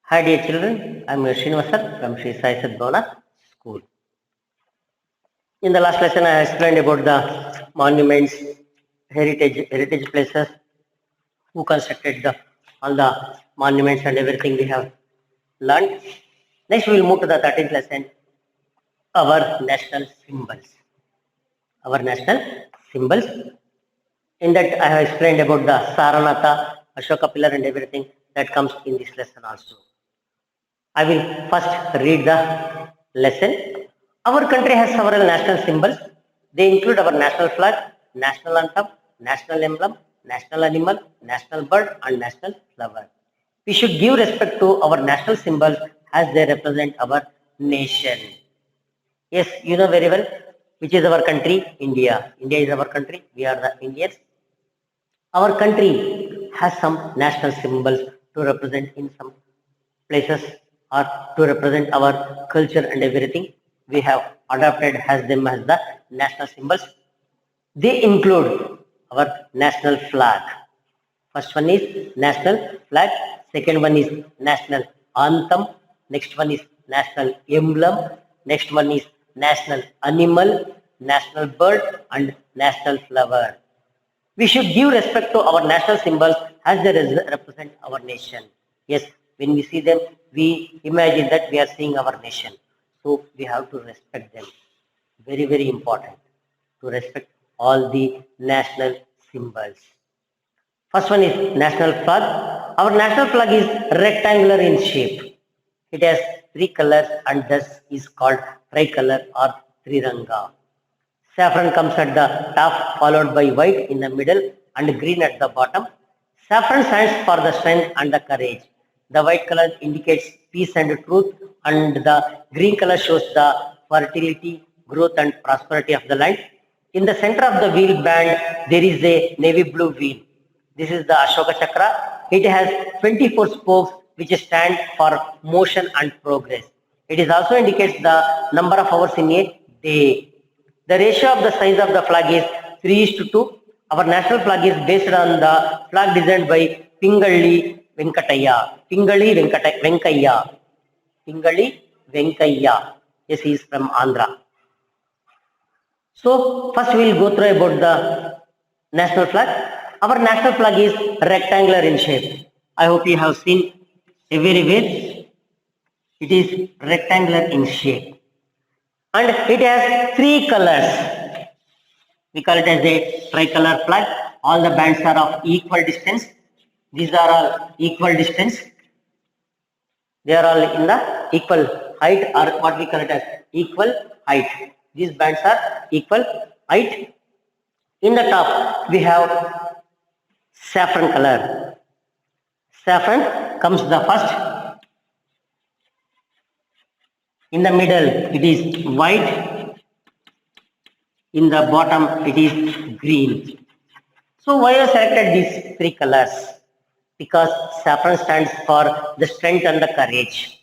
Hi dear children, I am Srinivasan from Sri Sai Sadbhavana School. In the last lesson I explained about the monuments, heritage places, who constructed all the monuments and everything we have learned. Next we will move to the 13th lesson, our national symbols. Our national symbols. In that I have explained about the Saranatha, Ashoka pillar and everything that comes in this lesson also. I will first read the lesson. Our country has several national symbols. They include our national flag, national anthem, national emblem, national animal, national bird, and national flower. We should give respect to our national symbols as they represent our nation. Yes, you know very well which is our country, India. India is our country. We are the Indians. Our country has some national symbols to represent in some places or to represent our culture and everything. We have adopted as them as the national symbols. They include our national flag. First one is national flag. Second one is national anthem. Next one is national emblem. Next one is national animal, national bird, and national flower. We should give respect to our national symbols as they represent our nation. Yes, when we see them, we imagine that we are seeing our nation. So we have to respect them. Very, very important to respect all the national symbols. First one is national flag. Our national flag is rectangular in shape. It has three colors and thus is called tricolor or triranga. Saffron comes at the top, followed by white in the middle and green at the bottom. Saffron stands for the strength and the courage. The white color indicates peace and truth, and the green color shows the fertility, growth, and prosperity of the land. In the center of the wheel band, there is a navy blue wheel. This is the Ashoka Chakra. It has 24 spokes which stand for motion and progress. It is also indicates the number of hours in a day. The ratio of the size of the flag is 3:2. Our national flag is based on the flag designed by Pingalli Venkataya. Pingalli Venkayya. Pingalli Venkayya. Yes, he is from Andhra. So first we will go through about the national flag. Our national flag is rectangular in shape. I hope you have seen everywhere. It is rectangular in shape. And it has three colors. We call it as a tricolor flag. All the bands are of equal distance. These are all equal distance. They are all in the equal height, or what we call it as equal height. These bands are equal height. In the top, we have saffron color. Saffron comes the first. In the middle, it is white. In the bottom, it is green. So why I selected these three colors? Because saffron stands for the strength and the courage.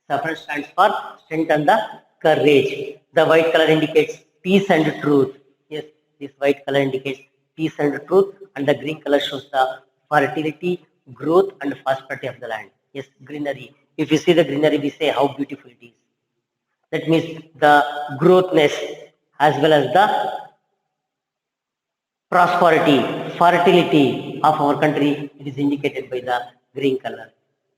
Saffron stands for strength and the courage. The white color indicates peace and truth. Yes, this white color indicates peace and truth, and the green color shows the fertility, growth, and prosperity of the land. Yes, greenery. If you see the greenery, we say how beautiful it is. That means the growthness as well as the prosperity, fertility of our country, it is indicated by the green color.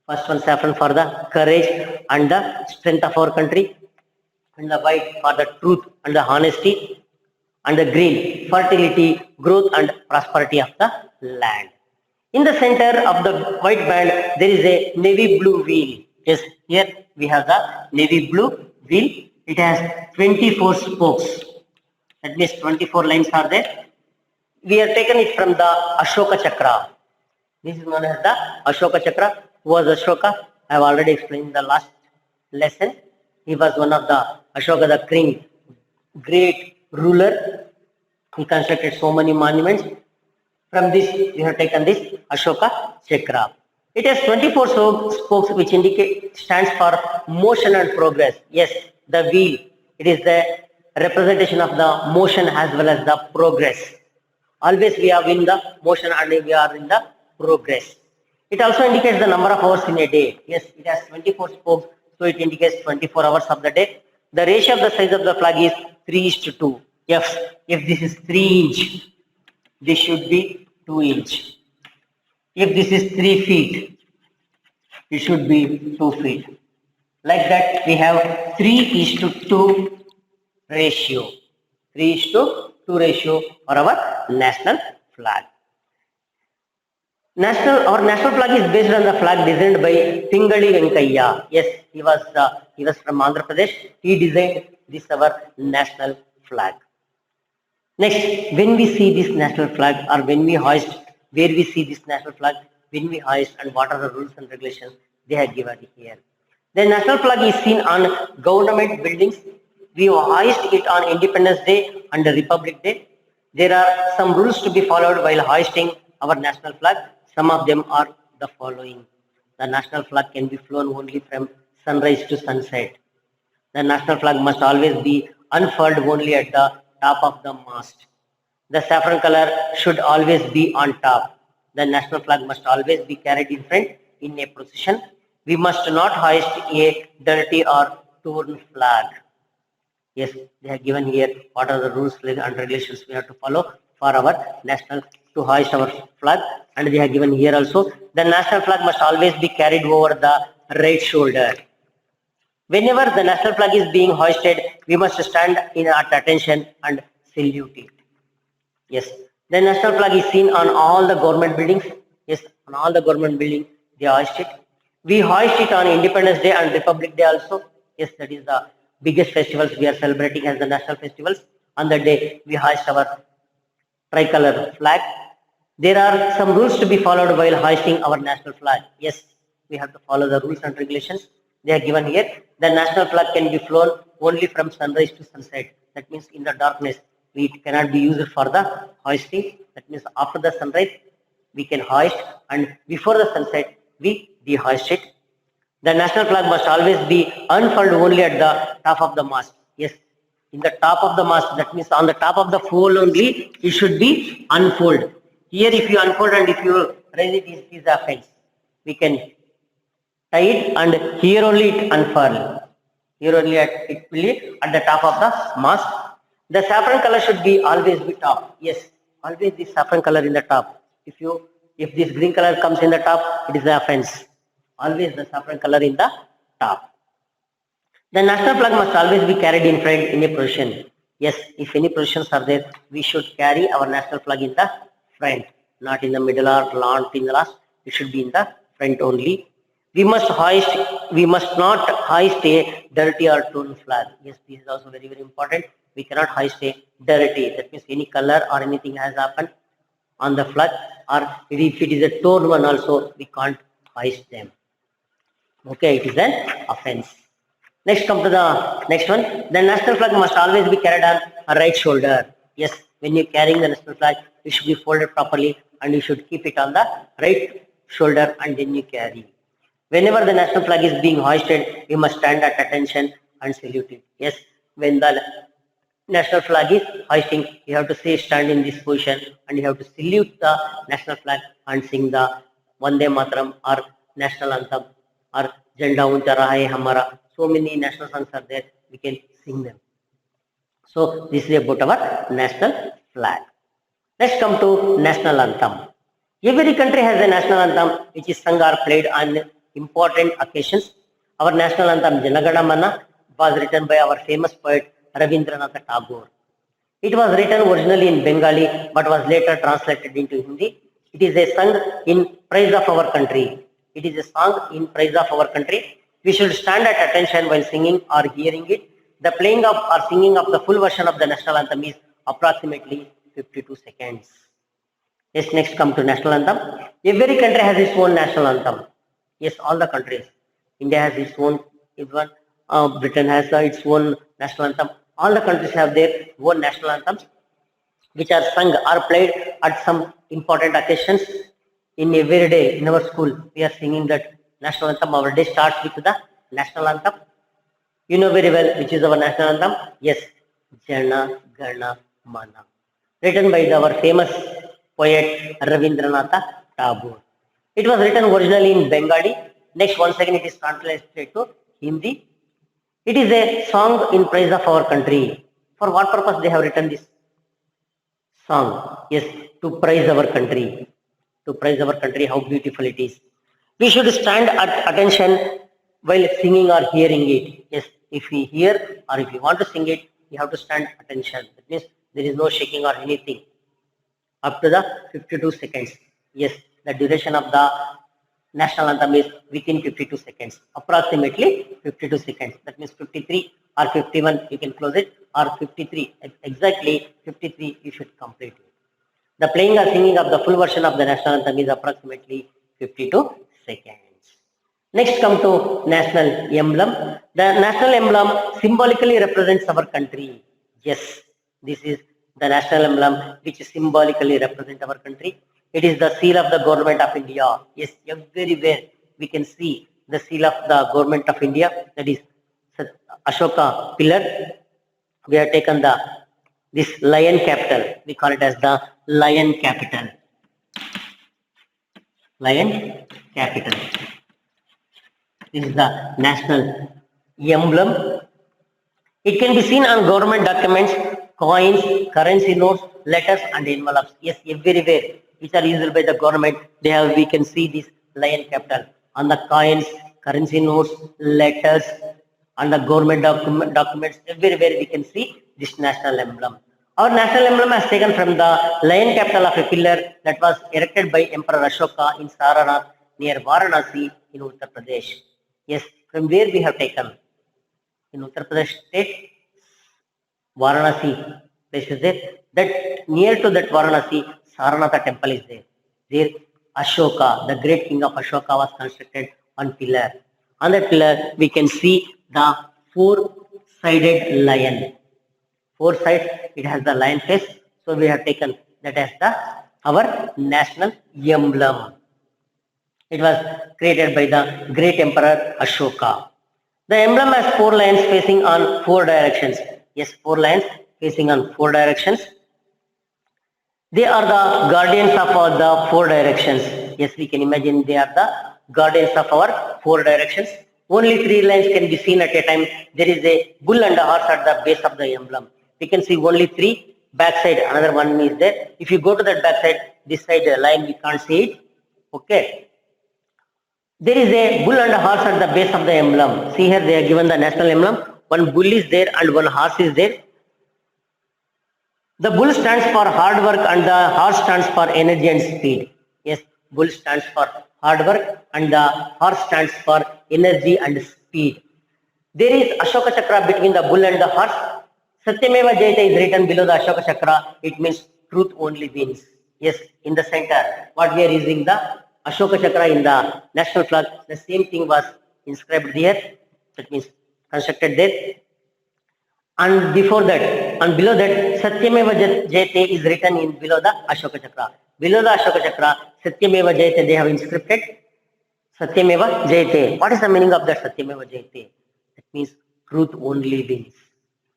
First one saffron for the courage and the strength of our country, and the white for the truth and the honesty, and the green fertility, growth and prosperity of the land. In the center of the white band, there is a navy blue wheel. Yes, here we have the navy blue wheel. It has 24 spokes. That means 24 lines are there. We have taken it from the Ashoka Chakra. This is known as the Ashoka Chakra. Who was Ashoka? I have already explained in the last lesson. He was one of the Ashoka, the king, great ruler. He constructed so many monuments. From this, we have taken this Ashoka Chakra. It has 24 spokes which indicate stands for motion and progress. Yes, the wheel. It is the representation of the motion as well as the progress. Always we are in the motion and we are in the progress. It also indicates the number of hours in a day. Yes, it has 24 spokes, so it indicates 24 hours of the day. The ratio of the size of the flag is 3:2. If this is 3 inch, this should be 2 inch. If this is 3 feet, it should be 2 feet. Like that, we have 3:2 ratio. 3:2 ratio for our national flag. National flag is based on the flag designed by Pingali Venkayya. Yes, he was from Andhra Pradesh. He designed this our national flag. Next, when we see this national flag or when we hoist, where we see this national flag, when we hoist and what are the rules and regulations they have given here. The national flag is seen on government buildings. We hoist it on Independence Day and Republic Day. There are some rules to be followed while hoisting our national flag. Some of them are the following. The national flag can be flown only from sunrise to sunset. The national flag must always be unfurled only at the top of the mast. The saffron color should always be on top. The national flag must always be carried in front in a procession. We must not hoist a dirty or torn flag. Yes, they have given here what are the rules and regulations we have to follow for our national to hoist our flag, and they have given here also the national flag must always be carried over the right shoulder. Whenever the national flag is being hoisted, we must stand at attention and salute it. Yes, the national flag is seen on all the government buildings. Yes, on all the government buildings, they hoist it. We hoist it on Independence Day and Republic Day also. Yes, that is the biggest festivals we are celebrating as the national festivals. On the day, we hoist our tricolor flag. There are some rules to be followed while hoisting our national flag. Yes, we have to follow the rules and regulations. They are given here. The national flag can be flown only from sunrise to sunset. That means in the darkness, it cannot be used for the hoisting. That means after the sunrise, we can hoist, and before the sunset, we dehoist it. The national flag must always be unfurled only at the top of the mast. Yes, in the top of the mast, that means on the top of the fold only, it should be unfolded. Here, if you unfold and if you raise it, it is offense. We can tie it and here only it unfurl. Here only it will be at the top of the mast. The saffron color should be always be top. Yes, always this saffron color in the top. If this green color comes in the top, it is the offense. Always the saffron color in the top. The national flag must always be carried in front in a procession. Yes, if any processions are there, we should carry our national flag in the front, not in the middle or not in the last. It should be in the front only. We must not hoist a dirty or torn flag. Yes, this is also very, very important. We cannot hoist a dirty. That means any color or anything has happened on the flag, or if it is a torn one also, we can't hoist them. Okay, it is an offense. Next, come to the next one. The national flag must always be carried on a right shoulder. Yes, when you're carrying the national flag, it should be folded properly and you should keep it on the right shoulder and then you carry. Whenever the national flag is being hoisted, you must stand at attention and salute it. Yes, when the national flag is hoisting, you have to say stand in this position and you have to salute the national flag and sing the Vande Mataram or national anthem or Janda Uncha Raha Hai Hamara. So many national songs are there, we can sing them. So this is about our national flag. Let's come to national anthem. Every country has a national anthem which is sung or played on important occasions. Our national anthem Jana Gana Mana was written by our famous poet Rabindranath Tagore. It was written originally in Bengali but was later translated into Hindi. It is a song in praise of our country. It is a song in praise of our country. We should stand at attention while singing or hearing it. The playing of or singing of the full version of the national anthem is approximately 52 seconds. Yes, next come to national anthem. Every country has its own national anthem. Yes, all the countries. India has its own one. Britain has its own national anthem. All the countries have their own national anthems, which are sung or played at some important occasions. In every day in our school, we are singing that national anthem. Our day starts with the national anthem. You know very well which is our national anthem. Yes, Jana Gana Mana, written by our famous poet Rabindranath Tagore. It was written originally in Bengali. Next, once again, it is translated to Hindi. It is a song in praise of our country. For what purpose they have written this song? Yes, to praise our country. To praise our country, how beautiful it is. We should stand at attention while singing or hearing it. Yes, if we hear or if we want to sing it, we have to stand attention. That means there is no shaking or anything up to the 52 seconds. Yes, the duration of the national anthem is within 52 seconds, approximately 52 seconds. That means 53 or 51, you can close it, or 53, exactly 53, you should complete it. The playing or singing of the full version of the national anthem is approximately 52 seconds. Next, come to national emblem. The national emblem symbolically represents our country. Yes, this is the national emblem which symbolically represents our country. It is the seal of the government of India. Yes, everywhere we can see the seal of the government of India. That is Ashoka pillar. We have taken this lion capital. We call it as the lion capital. Lion capital. This is the national emblem. It can be seen on government documents, coins, currency notes, letters, and envelopes. Yes, everywhere which are used by the government, we can see this lion capital on the coins, currency notes, letters, and the government documents. Everywhere we can see this national emblem. Our national emblem is taken from the lion capital of a pillar that was erected by Emperor Ashoka in Saranath near Varanasi in Uttar Pradesh. Yes, from where we have taken in Uttar Pradesh state, Varanasi place is there. That near to that Varanasi, Saranatha temple is there. There Ashoka, the great king of Ashoka, was constructed on pillar. On that pillar, we can see the four-sided lion. Four sides, it has the lion face. So we have taken that as our national emblem. It was created by the great emperor Ashoka. The emblem has four lions facing on four directions. Yes, four lions facing on four directions. They are the guardians of the four directions. Yes, we can imagine they are the guardians of our four directions. Only three lines can be seen at a time. There is a bull and a horse at the base of the emblem. We can see only three. Backside, another one is there. If you go to that backside, this side line we can't see it. Okay. There is a bull and a horse at the base of the emblem. See here, they are given the national emblem. One bull is there and one horse is there. The bull stands for hard work and the horse stands for energy and speed. Yes, bull stands for hard work and the horse stands for energy and speed. There is Ashoka Chakra between the bull and the horse. Satyameva Jayate is written below the Ashoka Chakra. It means truth only wins. Yes, in the center, what we are using the Ashoka Chakra in the national flag, the same thing was inscribed there. That means constructed there. And before that, and below that, Satyameva Jayate is written in below the Ashoka Chakra. Below the Ashoka Chakra, Satyameva Jayate, they have inscribed Satyameva Jayate. What is the meaning of that Satyameva Jayate? It means truth only wins.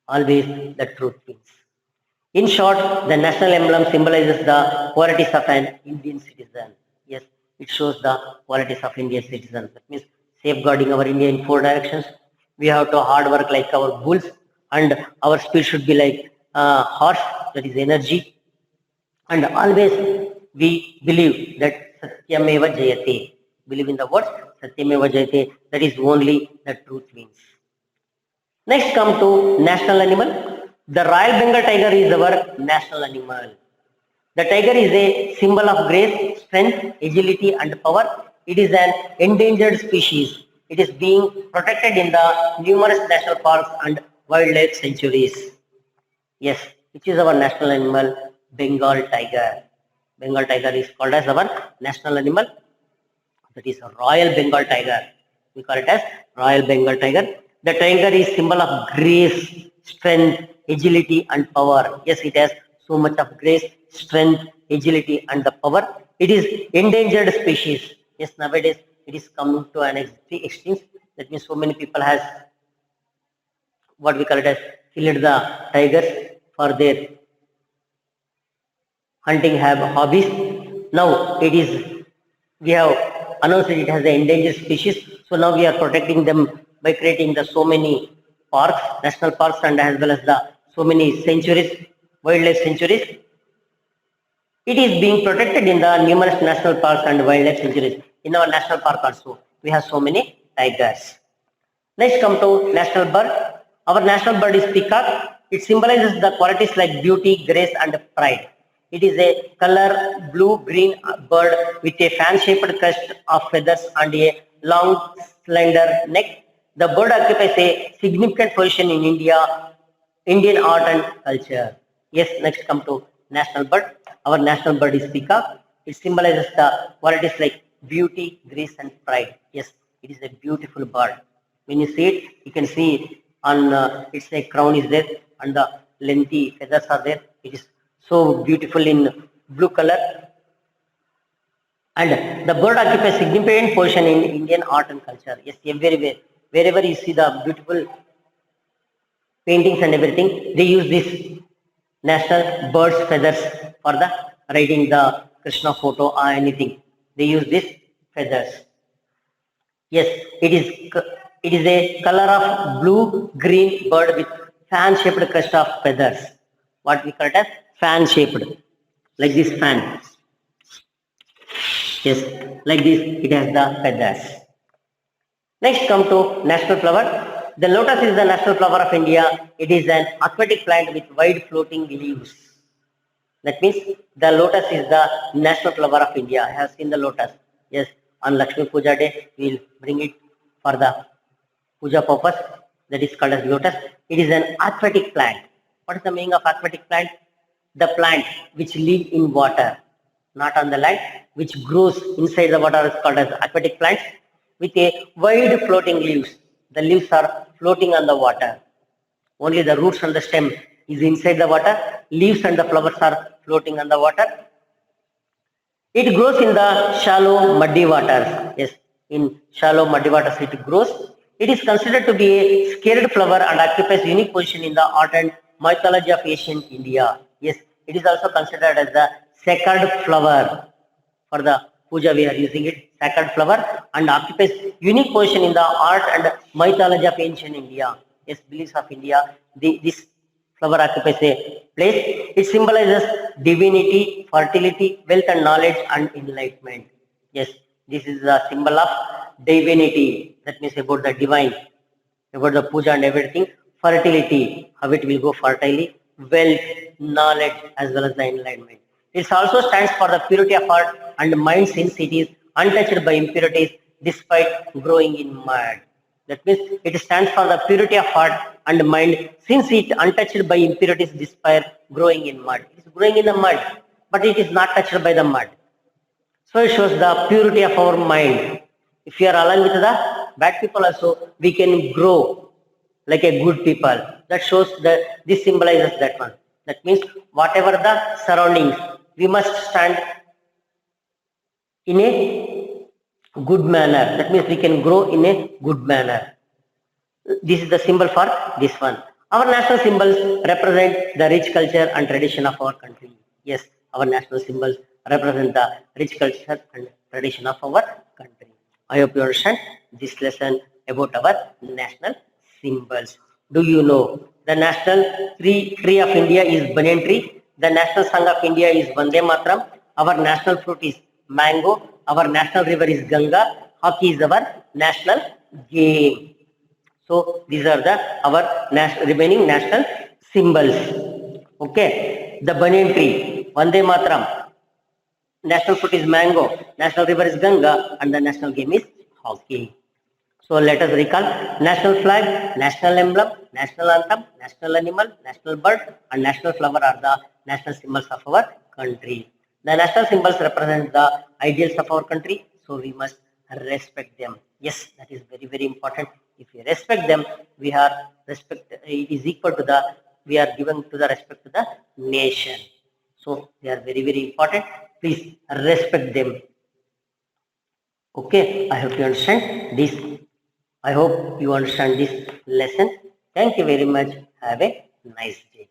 Always the truth wins. In short, the national emblem symbolizes the qualities of an Indian citizen. Yes, it shows the qualities of Indian citizens. That means safeguarding our India in four directions. We have to hard work like our bulls, and our speed should be like horse, that is energy. And always we believe that Satyameva Jayate. Believe in the words Satyameva Jayate. That is only the truth wins. Next, come to national animal. The Royal Bengal tiger is our national animal. The tiger is a symbol of grace, strength, agility, and power. It is an endangered species. It is being protected in the numerous national parks and wildlife sanctuaries. Yes, which is our national animal, Bengal tiger. Bengal tiger is called as our national animal. That is a Royal Bengal tiger. We call it as Royal Bengal tiger. The tiger is symbol of grace, strength, agility, and power. Yes, it has so much of grace, strength, agility, and the power. It is endangered species. Yes, nowadays it is coming to an extinct. That means so many people has what we call it as killed the tigers for their hunting hobbies. Now it is we have announced it as an endangered species. So now we are protecting them by creating the so many parks, national parks, and as well as the so many sanctuaries, wildlife sanctuaries. It is being protected in the numerous national parks and wildlife sanctuaries. In our national park also, we have so many tigers. Next come to national bird. Our national bird is peacock. It symbolizes the qualities like beauty, grace and pride. It is a color blue-green bird with a fan-shaped crest of feathers and a long slender neck. The bird occupies a significant position in Indian art and culture. Yes, next come to national bird. Our national bird is peacock. It symbolizes the qualities like beauty, grace and pride. Yes, it is a beautiful bird. When you see it, you can see on its a crown is there and the lengthy feathers are there. It is so beautiful in blue color. And the bird occupies significant position in Indian art and culture. Yes, everywhere. Wherever you see the beautiful paintings and everything, they use this national bird's feathers for the writing the Krishna photo or anything. They use this feathers. Yes, it is a color of blue-green bird with fan-shaped crest of feathers. What we call it as fan-shaped, like this fan. Yes, like this it has the feathers. Next come to national flower. The lotus is the national flower of India. It is an aquatic plant with wide floating leaves. That means the lotus is the national flower of India. I have seen the lotus. Yes, on Lakshmi Puja day, we will bring it for the puja purpose. That is called as lotus. It is an aquatic plant. What is the meaning of aquatic plant? The plant which live in water, not on the land, which grows inside the water is called as aquatic plants with a wide floating leaves. The leaves are floating on the water. Only the roots and the stem is inside the water. Leaves and the flowers are floating on the water. It grows in the shallow muddy waters. Yes, in shallow muddy waters it grows. It is considered to be a scared flower and occupies unique position in the art and mythology of ancient India. Yes, it is also considered as the sacred flower. For the puja we are using it, sacred flower, and occupies unique position in the art and mythology of ancient India. Yes, beliefs of India. This flower occupies a place. It symbolizes divinity, fertility, wealth and knowledge and enlightenment. Yes, this is a symbol of divinity. That means about the divine, about the puja and everything. Fertility, how it will go fertilely. Wealth, knowledge as well as the enlightenment. It also stands for the purity of heart and mind since it is untouched by impurities despite growing in mud. That means it stands for the purity of heart and mind since it untouched by impurities despite growing in mud. It is growing in the mud, but it is not touched by the mud. So it shows the purity of our mind. If we are aligned with the bad people also, we can grow like a good people. That shows that this symbolizes that one. That means whatever the surroundings, we must stand in a good manner. That means we can grow in a good manner. This is the symbol for this one. Our national symbols represent the rich culture and tradition of our country. Yes, our national symbols represent the rich culture and tradition of our country. I hope you understand this lesson about our national symbols. Do you know the national tree of India is banyan tree? The national song of India is Vande Mataram. Our national fruit is mango. Our national river is Ganga. Hockey is our national game. So these are the our remaining national symbols. Okay, the banyan tree, Vande Mataram. National fruit is mango. National river is Ganga, and the national game is hockey. So let us recall national flag, national emblem, national anthem, national animal, national bird, and national flower are the national symbols of our country. The national symbols represent the ideals of our country, so we must respect them. Yes, that is very, very important. If we respect them, we are respect. It is equal to the we are given to the respect to the nation. So they are very, very important. Please respect them. Okay, I hope you understand this. I hope you understand this lesson. Thank you very much. Have a nice day.